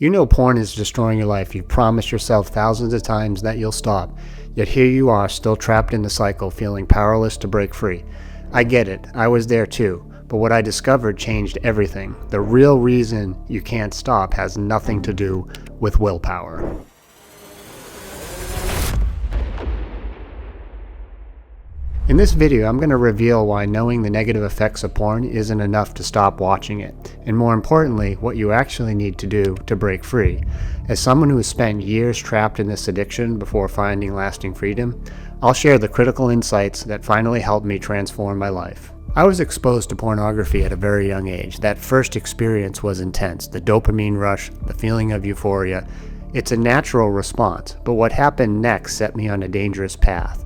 You know porn is destroying your life. You've promised yourself thousands of times that you'll stop. Yet here you are, still trapped in the cycle, feeling powerless to break free. I get it. I was there too. But what I discovered changed everything. The real reason you can't stop has nothing to do with willpower. In this video, I'm going to reveal why knowing the negative effects of porn isn't enough to stop watching it, and more importantly, what you actually need to do to break free. As someone who has spent years trapped in this addiction before finding lasting freedom, I'll share the critical insights that finally helped me transform my life. I was exposed to pornography at a very young age. That first experience was intense. The dopamine rush, the feeling of euphoria. It's a natural response, but what happened next set me on a dangerous path.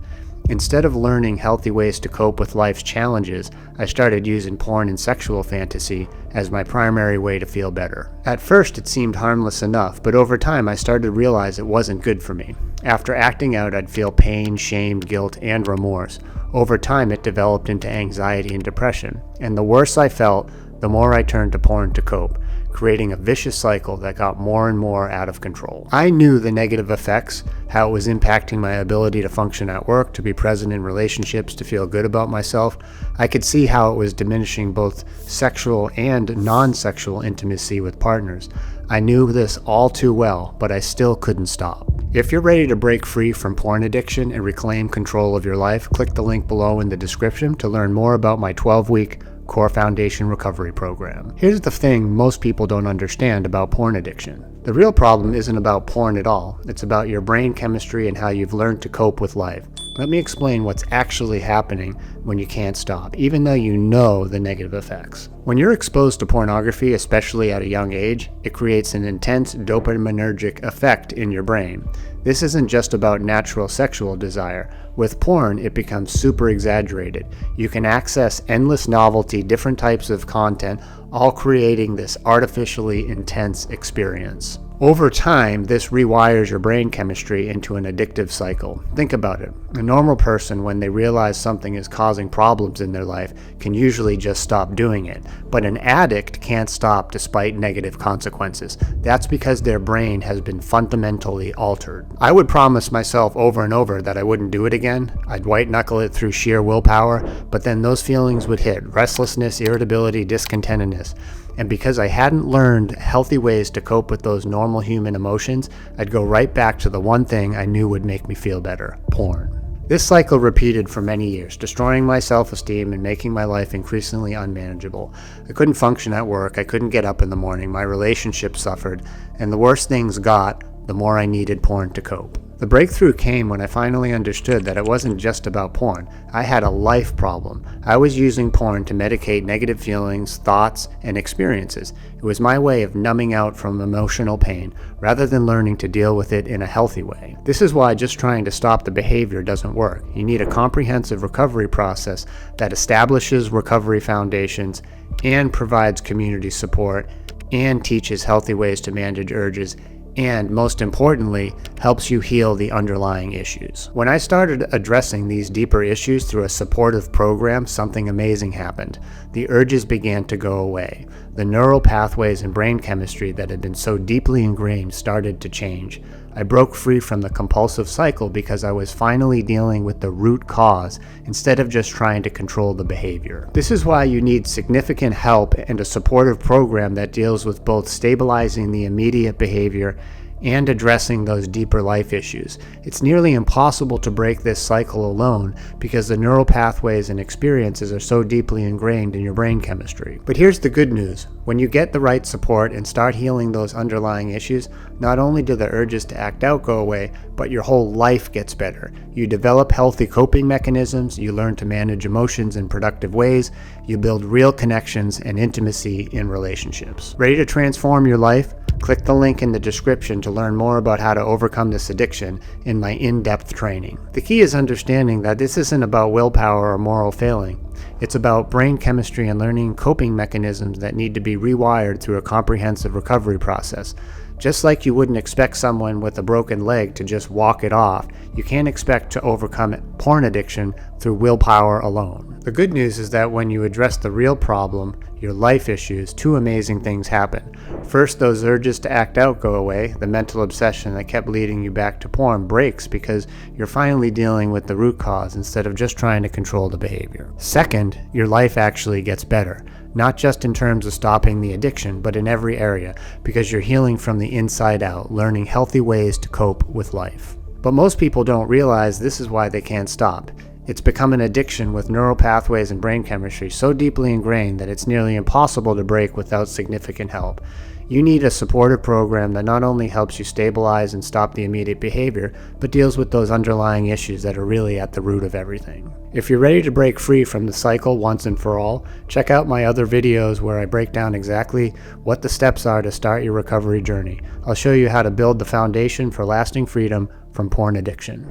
Instead of learning healthy ways to cope with life's challenges, I started using porn and sexual fantasy as my primary way to feel better. At first it seemed harmless enough, but over time I started to realize it wasn't good for me. After acting out, I'd feel pain, shame, guilt, and remorse. Over time it developed into anxiety and depression, and the worse I felt, the more I turned to porn to cope, creating a vicious cycle that got more and more out of control. I knew the negative effects, how it was impacting my ability to function at work, to be present in relationships, to feel good about myself. I could see how it was diminishing both sexual and non-sexual intimacy with partners. I knew this all too well, but I still couldn't stop. If you're ready to break free from porn addiction and reclaim control of your life, click the link below in the description to learn more about my 12-week Core Foundation Recovery Program. Here's the thing most people don't understand about porn addiction. The real problem isn't about porn at all. It's about your brain chemistry and how you've learned to cope with life. Let me explain what's actually happening when you can't stop, even though you know the negative effects. When you're exposed to pornography, especially at a young age, it creates an intense dopaminergic effect in your brain. This isn't just about natural sexual desire. With porn, it becomes super exaggerated. You can access endless novelty, different types of content, all creating this artificially intense experience. Over time, this rewires your brain chemistry into an addictive cycle. Think about it. A normal person, when they realize something is causing problems in their life, can usually just stop doing it. But an addict can't stop despite negative consequences. That's because their brain has been fundamentally altered. I would promise myself over and over that I wouldn't do it again. I'd white knuckle it through sheer willpower, but then those feelings would hit: restlessness, irritability, discontentedness. And because I hadn't learned healthy ways to cope with those normal human emotions, I'd go right back to the one thing I knew would make me feel better: porn. This cycle repeated for many years, destroying my self-esteem and making my life increasingly unmanageable. I couldn't function at work, I couldn't get up in the morning, my relationships suffered, and the worse things got, the more I needed porn to cope. The breakthrough came when I finally understood that it wasn't just about porn. I had a life problem. I was using porn to medicate negative feelings, thoughts, and experiences. It was my way of numbing out from emotional pain, rather than learning to deal with it in a healthy way. This is why just trying to stop the behavior doesn't work. You need a comprehensive recovery process that establishes recovery foundations and provides community support and teaches healthy ways to manage urges, and most importantly, helps you heal the underlying issues. When I started addressing these deeper issues through a supportive program, something amazing happened. The urges began to go away. The neural pathways and brain chemistry that had been so deeply ingrained started to change. I broke free from the compulsive cycle because I was finally dealing with the root cause instead of just trying to control the behavior. This is why you need significant help and a supportive program that deals with both stabilizing the immediate behavior and addressing those deeper life issues. It's nearly impossible to break this cycle alone because the neural pathways and experiences are so deeply ingrained in your brain chemistry. But here's the good news. When you get the right support and start healing those underlying issues, not only do the urges to act out go away, but your whole life gets better. You develop healthy coping mechanisms, you learn to manage emotions in productive ways, you build real connections and intimacy in relationships. Ready to transform your life? Click the link in the description to learn more about how to overcome this addiction in my in-depth training. The key is understanding that this isn't about willpower or moral failing. It's about brain chemistry and learning coping mechanisms that need to be rewired through a comprehensive recovery process. Just like you wouldn't expect someone with a broken leg to just walk it off, you can't expect to overcome porn addiction through willpower alone. The good news is that when you address the real problem, your life issues, two amazing things happen. First, those urges to act out go away. The mental obsession that kept leading you back to porn breaks because you're finally dealing with the root cause instead of just trying to control the behavior. Second, your life actually gets better. Not just in terms of stopping the addiction, but in every area, because you're healing from the inside out, learning healthy ways to cope with life. But most people don't realize this is why they can't stop. It's become an addiction with neural pathways and brain chemistry so deeply ingrained that it's nearly impossible to break without significant help. You need a supportive program that not only helps you stabilize and stop the immediate behavior, but deals with those underlying issues that are really at the root of everything. If you're ready to break free from the cycle once and for all, check out my other videos where I break down exactly what the steps are to start your recovery journey. I'll show you how to build the foundation for lasting freedom from porn addiction.